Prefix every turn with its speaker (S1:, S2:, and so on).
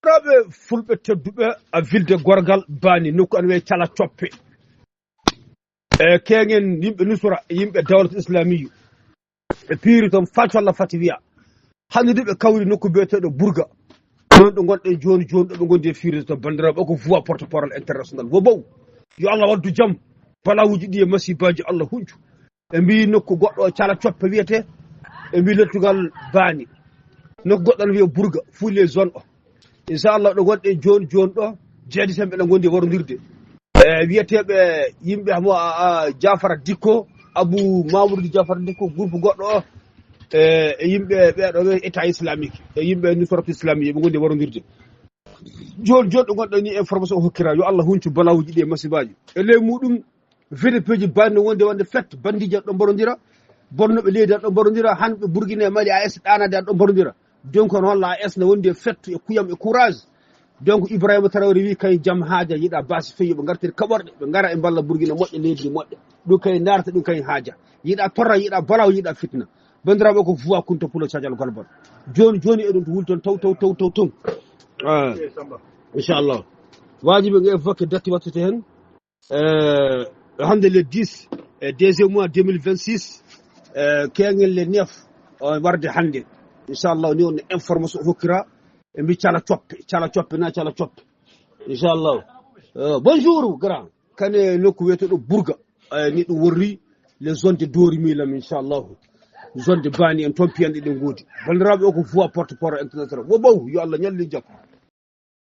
S1: bandiraɓe fulɓe tedduɓe a vilde gorgal bani nokku an wiye cala coppe keŋen yimɓe nusra yimɓe dawlat islamiyu ɓe piiri toon facolla fati wiya hande de ɓe kawri nokku biyeteɗo Bourga ɗon ɗo gonɗen joni joni ɗo ɓe gondi e fiirde to bandiraɓe ko voix porte parole international wo bow yo Allah waddu jaam balawuji ɗi e masibaji Allah huncu ɓe mbi nokku goɗɗo cala coppe wiyete ɓe mbi lettugal bani nokku goɗɗo wiye Bourga fulle zone o inchallah ɗo gonɗen joni joni ɗo jeeɗitan ɓe ɗo gondi e warodirde wiyeteɓe yimɓe mo Jafara Dikko Abou Mamoudou Jafara Dikko groupe goɗɗo o e yimɓe ɓeɗo ɓe état islamique e yimɓe nusrat islamique ɓe gondi e warodirde joni joni ɗo gonɗo ni information o hokkira yo Allah huncu balawuji ɗi e masibaji e ley muɗum VDP ji banno wonde fête bandiji ɗo mbarodira bonnoɓe leydi ɗo mbarodira hanɓe Bourguine Mali AS ɗanade ɗo mbarodira donc on holla AS ne wondi e fête e kuyam e courage donc Ibrahima Traoré wi kay jaam haaja yiɗa basi feyi ɓe gartir kaɓorɗe ɓe gara e balla Bourguine moƴƴe leydi moƴƴe ɗum kay narta ɗum kay haaja yiɗa torra yiɗa balaw yiɗa fitna bandiraɓe ko voix kunto pulo cadial golbal joni joni eɗum to wulton taw inchallah wajiɓe ɓe évoqué date wattete hen hande le 10 deuxième mois 2026 keŋel le 9 warde hande inchallah ni on information hokkira e mbi cala coppe na cala coppe inchallah bonjour grand kane nokku wiyeteɗo Bourga ni ɗum worri les zones de Dori Milam inchallah zone de Bani en toon piyanɗe ɗe goodi bandiraɓe o ko voix porte parole international wo bow yo Allah ñalli jaam